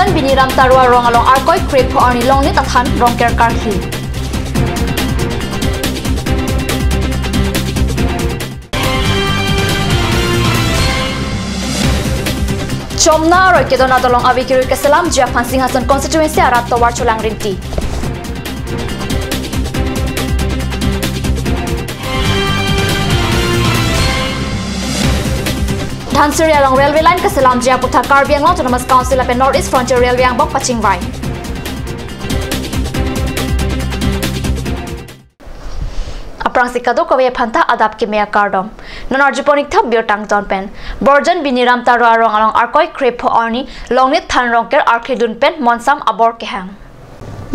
Borjan biniram tarwa rong along arkoi crepe po arni long ni tathan rongker karhi. Chomna roi kedona dolong abikiru keselam Japan Singhasan constituency arat tawar cholang rinti. Dhansuri along railway line keselam Jayaputha Karbiang Long Autonomous Council apen North East Frontier Railway ang bok Pachingwai. Aprang sikado kawe phanta adap ke mea kardom nonar juponik thap biotang ton pen Borjan biniram tarwa rong along arkoi crepe arni longnit than rongker arkhidun pen monsam abor ke hang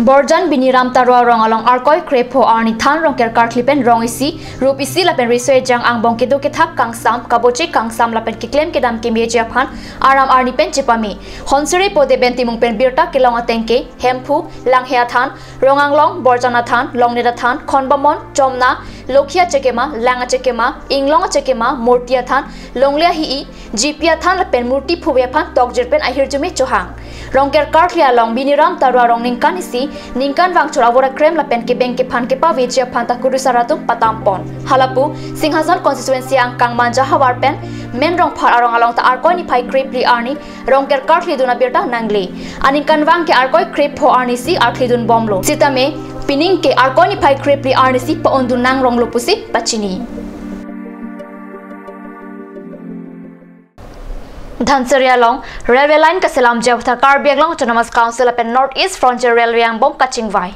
Borjan biniram tarwa rong along arkoi crepe arni than rongker karklipen rongisi rupisi lapen risoi jang ang bongkedo ke thap kangsam kaboche kangsam lapen kiklem ke dam ke me japan aram arni pen chipami honsuri pode bentimung pen birta kelong atengke hempu langhea than ronganglong borjana than longnida than khonbamon chomna Lokia Chekema, Langa Chekema, Inglong Chekema, Mortia Than, Longlia Hi, Jipia Than Pen Murti Puwepan, Tok Jerpen, I hear to me Chohang. Rongker Kartlia long Biniram Tarwa Rong Ninkanisi, Ninkan Vangchura Vora Krem La Pen Kebenke Pankepa Vijia Panta Kurusaratu Patampon. Halapu, Singhasan constituency ang Kang Manja Hawarpen, Men Rong Par Arong along the Arkoi Pai Kripli Arni, Rongker Kartli Duna Birta Nangli, Aninkan Vangke Arkoi Krip Ho Arnisi, Arklidun Bomlo. Sitame, Pining ke arkoni pai krepli arnisi pa ondunang rong lupusi pachini. Dhansuri along railway line kaselam Jayaputha Karbiang Long Autonomous Council apen North East Frontier Railway ang bom Kachingwai.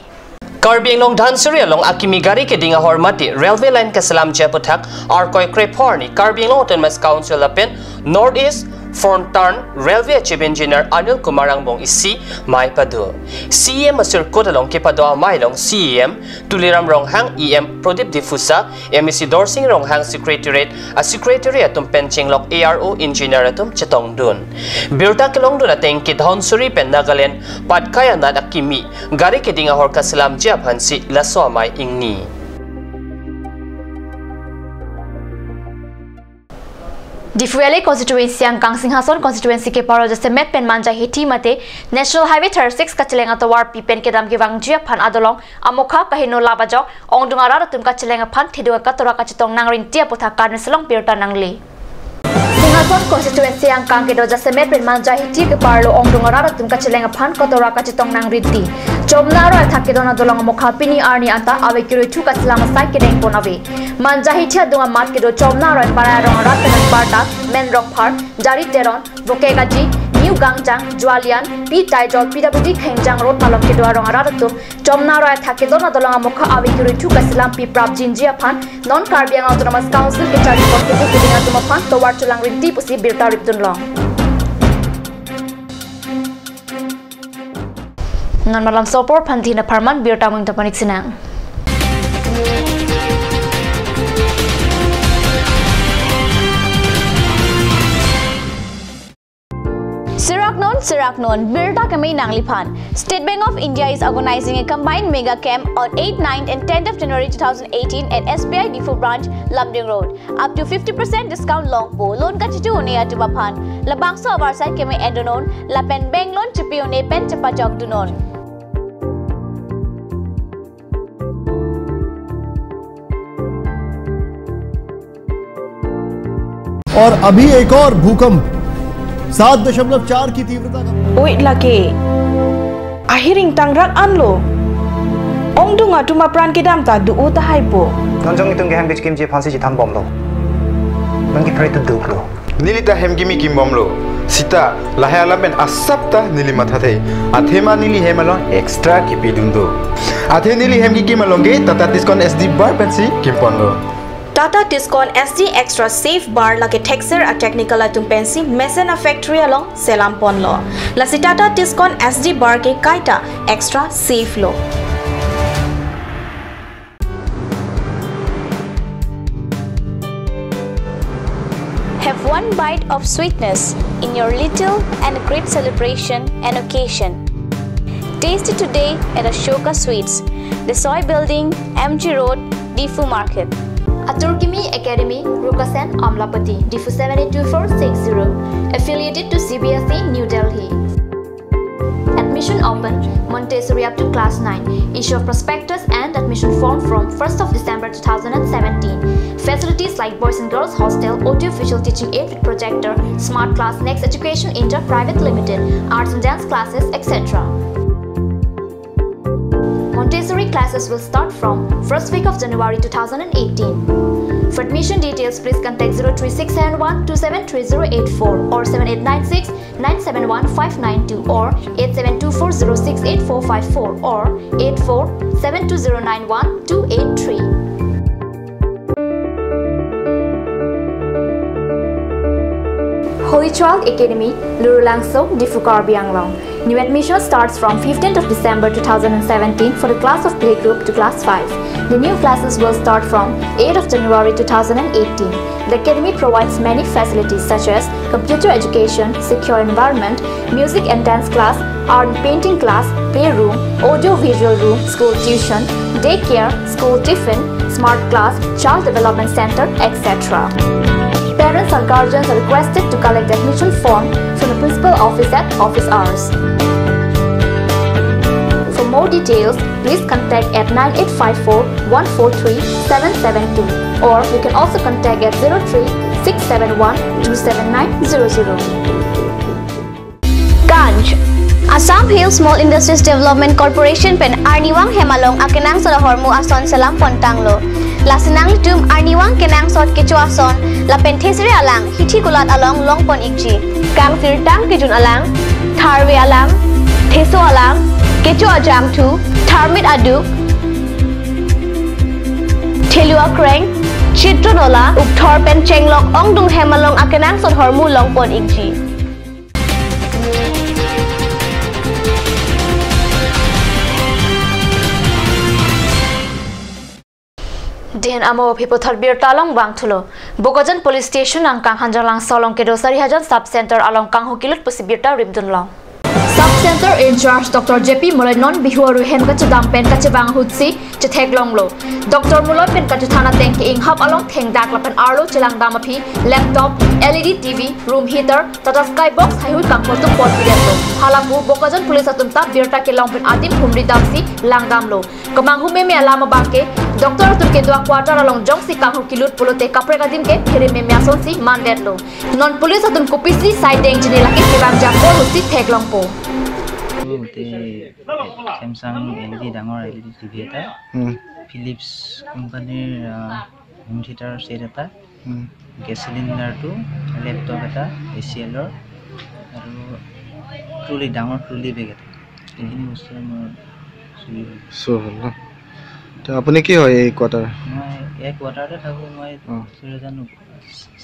Karbiang Long Dhansuri along akimigari ke dinga hormati railway line kaselam Jayaputha arkoi krephorni Karbiang Long Autonomous Council apen North East Frontarn Railway Chief Engineer Anil Kumar Angbong isi mai padu. CEM asur kodalong ke padu mai long CEM tuliram ronghang EM Prodip Difusa MEC Dorsing ronghang Secretariat a Secretariat tum penchinglok ARO Engineer atum chetong dun. Birta kelong dun ateng ke Dhansuri pen Nagaland padkaya nad akimi gari ke dinga hor kaselam Japan si laso mai ingni. Difuele constituency ang Kang Singhasan constituency ke paro jase met pen manja hiti mate National Highway 36 kachelenga tawar pipen ke dam ke wangjia phan adolong amokha kahino labajok ongdungara tum kachelenga phan thidua katora kachitong nangrin tia putha karne selong pirta nangli Singhasan constituency ang Kang ke do jase met pen manja hiti ke parlo ongdungara tum kachelenga phan katora kachitong nangrinti Chomnaro thakidona dolong amokha pini arni anta awekiru thu kaselama sai ke deng ponawe Manjahi thia dunga mat ke do Chomnaro para rong rat pen parta men rock park jari teron bokegaji new gangjang jualian pi taijol pwd khengjang road malok ke do rong rat tu Chomnaro thakidona dolong amokha awekiru thu kaselam pi prap jinjia phan non Karbiang Autonomous Council ke chari pot ke dinga tuma phan towar chulang rinti pusi birta riptun long non malam sopor pantina parman birta mung tapanik sinang Siraknon, Birta Kamay Nanglipan. State Bank of India is organizing a combined mega camp on 8, 9 and 10th of January 2018 at SBI Difu branch, Lumding Road. Up to 50% discount long po. Loan kachitu une atubapan. Labangso of our side Kamay Endonon, Lapen Bank loan chipione pen chapajog dunon. और अभी एक और भूकंप 7.4 की तीव्रता का Wait lagi. Ahiring tangrak anlo. Ong dunga tuma pran kedam ta du uta haipo. Nonjong itong geham kim je phansi jitam bomlo. Mangi pray to duklo. Nilita hemgimi kim bomlo. Sita lahayala ben asapta nili mathate. Athema nili hemalon extra kipidundo. Athe nili hemgi kimalonge tata discount SD bar pensi kimponlo. Tata Discount SD Extra Safe Bar lagi texer a technical atum pensi Mesena Factory along Selampon lo. Lasi Tata Discount SD Bar ke kaita extra safe lo. Have one bite of sweetness in your little and great celebration and occasion. Taste it today at Ashoka Sweets, the Soy Building, MG Road, Difu Market. Aturkimi Academy, Rukasen, Amlapati, Difu 78240, affiliated to CBSE, New Delhi. Admission open, Montessori up to class 9. Issue of prospectus and admission form from 1st of December 2017. Facilities like Boys and Girls Hostel, audio-visual teaching aid with projector, Smart Class, Next Education Inter Private Limited, arts and dance classes, etc. Montessori classes will start from 1st week of January 2018. For admission details, please contact 03671 273084 or 7896 971 592 or 8724068454 or 8472091283. Holy Child Academy, Lurulangso, Difukar Bianglong. New admission starts from 15th of December 2017 for the class of playgroup to class 5. The new classes will start from 8th of January 2018. The academy provides many facilities such as computer education, secure environment, music and dance class, art and painting class, playroom, audio-visual room, school tuition, daycare, school tiffin, smart class, child development center, etc. Parents or guardians are requested to collect the admission form from the principal office at office hours. For more details, please contact at 9854 143 772 or you can also contact at 03 671 27900. Ganj Assam Hill Small Industries Development Corporation pen Arniwang Hemalong akenang sa hormu ason salam pontanglo. Lasinang litum Arniwang kenang sot kecuason la penthesri alang hithi kulat along longpon ikji. Kang sirtang kijun alang tharwe alang theso alang kecu ajam tu tharmit aduk thelua kreng chitronola ukthor pen chenglok ongdung hemalong akenang sot hormu longpon ikji. Dian amo people tharbir talong bang thulo. Bogojan police station ang kang hanjalang solong ke dosari hajan sub center along kang hukilut pusibirta ribdun long. Sub center in charge Dr. JP Mulenon bihuaru hen kachudam pen kachibang hutsi chethek longlo. Dr. Mulot pen kachuthana tengki ing hub along theng dak lapen arlo chilang damapi laptop, LED TV, room heater, tata skybox hayu kang potu pot bidanlo. Halapu Bogojan police atumta birta ke long pen adim humri damsi langdamlo. Kamang hume me alama bangke Dr. Atur ke dua quarter along jongsi kang hukilut pulute kapre kadim ke phere me meason si mandetlo. Non police atum kupisi side deng jine laki kebang jakko hutsi thek longpo. Samsung LED ডাঙৰ LED TV এটা Philips কোম্পানীৰ home theatre set এটা গ্যাস সিলিন্ডাৰটো ল্যাপটপ এটা ACL ৰ আৰু ট্ৰলি ডাঙৰ ট্ৰলি বেগ এটা এইখিনি বস্তু মোৰ চুৰি হ'ল তো আপুনি কি হয় এই কোৱাৰ্টাৰ মই এই কোৱাৰ্টাৰতে থাকো মই সুৰজান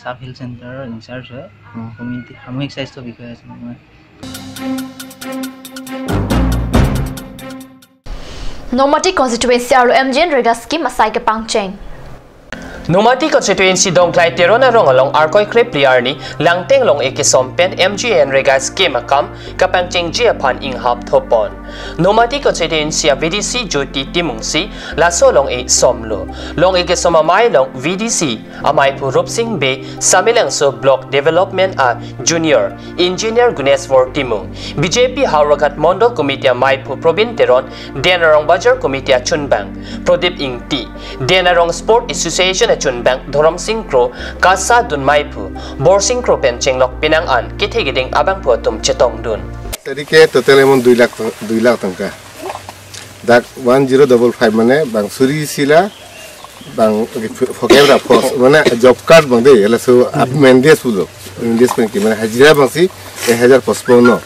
সাব হেলথ চেণ্টাৰৰ ইনচাৰ্জ হয় কমিউনিটি সামূহিক স্বাস্থ্য বিষয় আছে মই Nomati constituency aru MGN Rega scheme asai ke pangcheng. Nomati constituency dongklai terona rong along arkoi krep liarni langteng long ekisompen MGN Rega scheme akam kapangcheng jia phan inghap thopon. Nomati constituency VDC Jyoti Timungsi laso long e somlo. Long ekisoma mai long VDC amai purup sing be samilangso block development a junior engineer Guneswar Timung. BJP Hauragat Mondol Committee mai pu Probin Teron Denarong Bajar Committee Chunbang Prodip Ingti Denarong Sport Association Chunbang Dhoram Singkro Kasa Dun Maipu Bor Singkro Pen Chenglok Pinang An Kitegiding Abang Puatum Chetong Dun. Tadi total amount 2 lakh tangka. Dak 1055 mane bang suri sila bang fokeura force mane job card bang de yala so mendes pulo mendes pen ki mane hajira bang si 1000 postpone no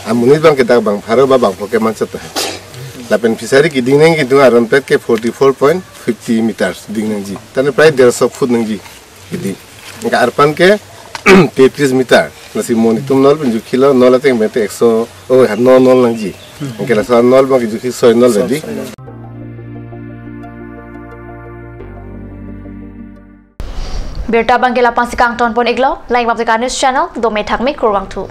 amuni bang kita bang pharo ba bang foke man chata lapen fisari ki dingneng ki dunga ron pet ke 44.50 meters dingneng ji tane prai 150 foot nang ji idi ka arpan ke 33 meter nasi monitum nol penju kilo nol ateng bete 100 oh nol nol nang ji kela sa nol bang ki juki 100 nol di Berta bangkela pangsikang ton pon iglo lain maptika news channel do me thak me kurwang thu.